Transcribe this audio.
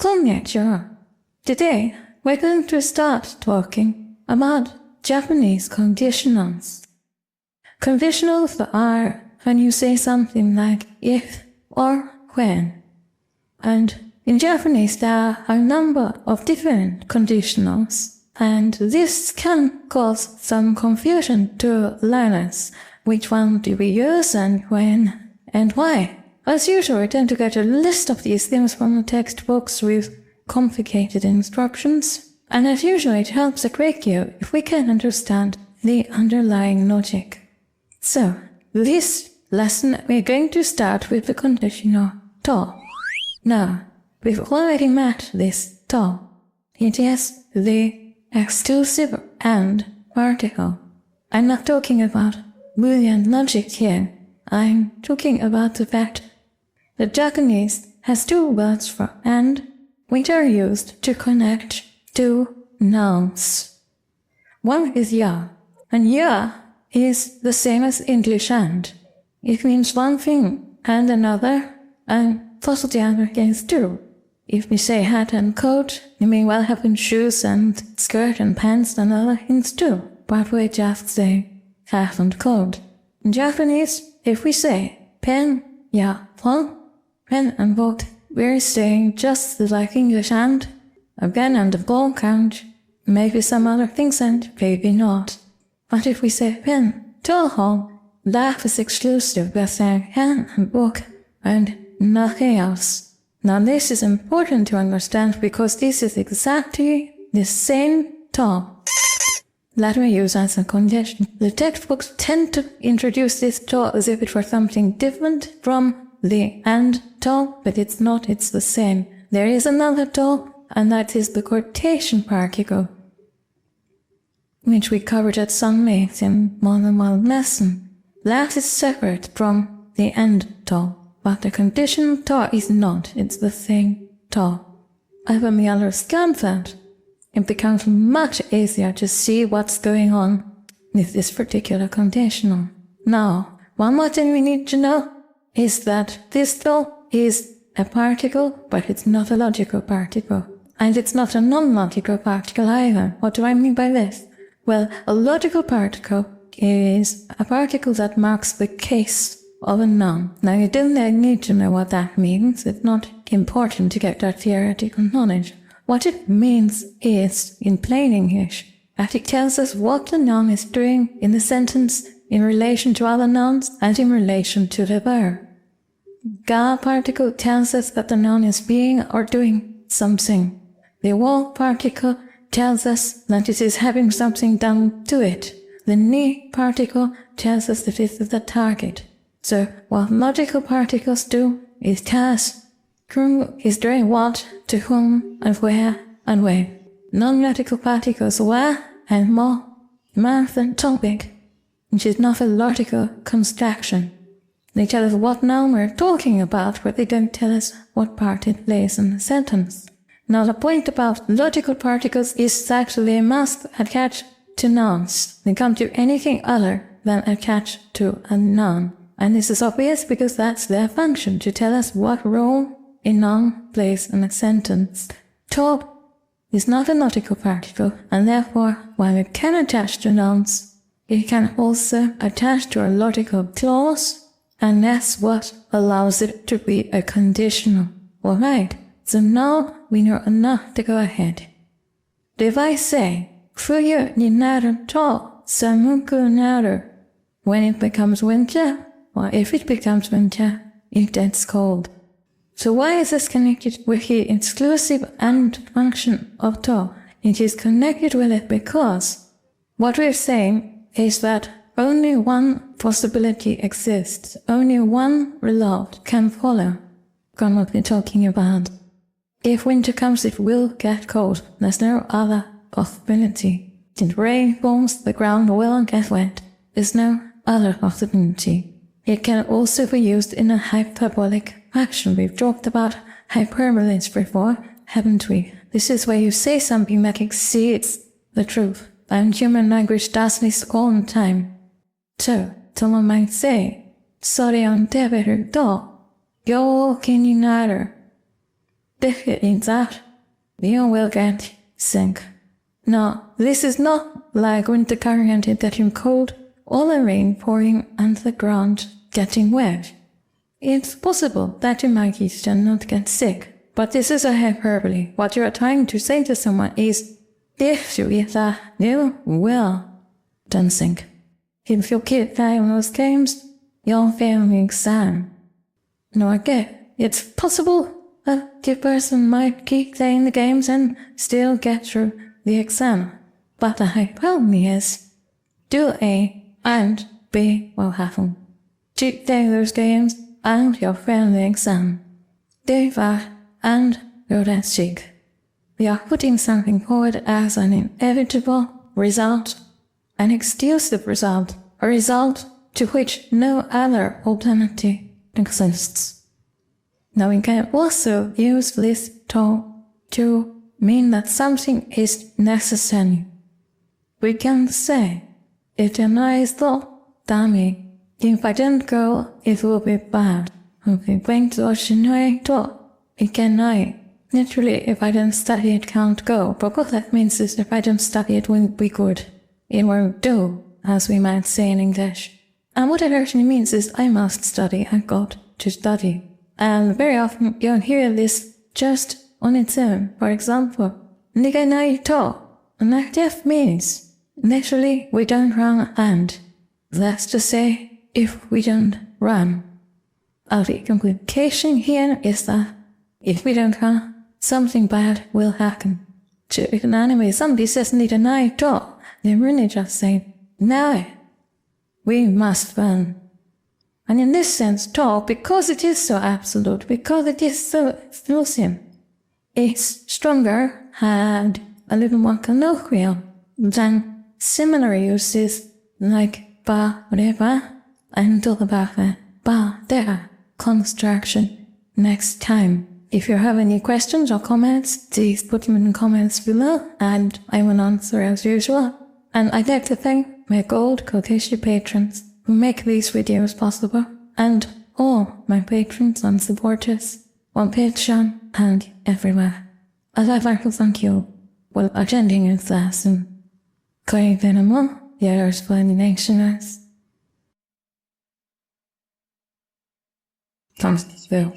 Konnichiwa. Today, we're going to start talking about Japanese conditionals. Conditionals are when you say something like if or when. And in Japanese, there are a number of different conditionals, and this can cause some confusion to learners. Which one do we use and when and why? As usual, we tend to get a list of these things from the textbooks with complicated instructions, and as usual it helps a great deal if we can understand the underlying logic. So, this lesson we're going to start with the conditional to. Now, we've already met this to. It is the exclusive and particle. I'm not talking about Boolean logic here. I'm talking about the fact that Japanese has two words for and, which are used to connect two nouns. One is ya, and ya is the same as English and. It means one thing and another, and possibly other things too. If we say hat and coat, we may well have in shoes and skirt and pants and other things too, but we just say hat and coat. In Japanese, if we say pen, ya, phone, pen and book, we're saying just like English and, again and a ball count, maybe some other things and maybe not. But if we say pen, toho, that is exclusive, we're saying pen and book and nothing else. Now this is important to understand because this is exactly the same to that we use as a condition. The textbooks tend to introduce this to as if it were something different from the and to, but it's not, it's the same. There is another to, and that is the quotation particle, which we covered at some length in more than one lesson. That is separate from the and to, but the conditional to is not, it's the same to. And when we understand that, it becomes much easier to see what's going on with this particular conditional. Now, one more thing we need to know is that this to is a particle, but it's not a logical particle. And it's not a non-logical particle either. What do I mean by this? Well, a logical particle is a particle that marks the case of a noun. Now, you don't need to know what that means. It's not important to get that theoretical knowledge. What it means is, in plain English, that it tells us what the noun is doing in the sentence in relation to other nouns and in relation to the verb. Ga particle tells us that the noun is being or doing something. The wo particle tells us that it is having something done to it. The ni particle tells us that it is the target. So, what logical particles do is tell us who is doing what, to whom, and where, and when. Non-logical particles where and more, math and topic, which is not a logical construction. They tell us what noun we're talking about, but they don't tell us what part it plays in the sentence. Now the point about logical particles is that they must attach to nouns. They can't do anything other than attach to a noun. And this is obvious because that's their function, to tell us what role a noun plays in a sentence. To is not a logical particle, and therefore, while it can attach to nouns, it can also attach to a logical clause, and that's what allows it to be a conditional. Alright, so now we know enough to go ahead. If I say, Fuyu ni naru to samuku naru, when it becomes winter, or if it becomes winter, it gets cold. So why is this connected with the exclusive and function of to? It is connected with it because what we're saying is that only one possibility exists. Only one result can follow from what we're talking about. If winter comes, it will get cold. There's no other possibility. If rain falls, the ground will get wet. There's no other possibility. It can also be used in a hyperbolic action. We've talked about hyperboles before, haven't we? This is where you say something that exceeds the truth, and human language does this all the time. So, someone might say, それを食べると病気になる. Defeating that, you will get sick. Now, this is not like winter current getting cold or the rain pouring and the ground getting wet. It's possible that you might still not get sick, but this is a hyperbole. What you're trying to say to someone is, if you get that, you will don't sink. If you keep playing those games, you'll fail the exam. No, I get it's possible that the person might keep playing the games and still get through the exam. But the hyperbole is, do A and B will happen. Keep playing those games and you'll fail the exam. Do that and you'll get sick. We are putting something forward as an inevitable result, an exclusive result, a result to which no other alternative exists. Now we can also use this tool to mean that something is necessary. We can say, if the night is dull, dummy, if I don't go, it will be bad. If we going to ocean door, it can night. Naturally, if I don't study, it can't go. But what that means is if I don't study, it won't be good. It won't do, as we might say in English. And what it actually means is I must study, I got to study. And very often you'll hear this just on its own. For example, 니가 나이 더. And that means, literally, we don't run and. That's to say, if we don't run. The implication here is that if we don't run, something bad will happen. So if an anime zombie says 니가 나이 더, they're really just saying, no, we must run. And in this sense, talk, because it is so absolute, because it is so exclusive, it's stronger and a little more colloquial than similar uses like ba, whatever, and the buffer, ba, there, construction. Next time, if you have any questions or comments, please put them in the comments below, and I will answer as usual. And I'd like to thank my gold Kokeshi patrons who make these videos possible, and all my patrons and supporters on Patreon and everywhere. I'd like to thank you for attending this lesson. Koi Venamo, your explanations. Comes through.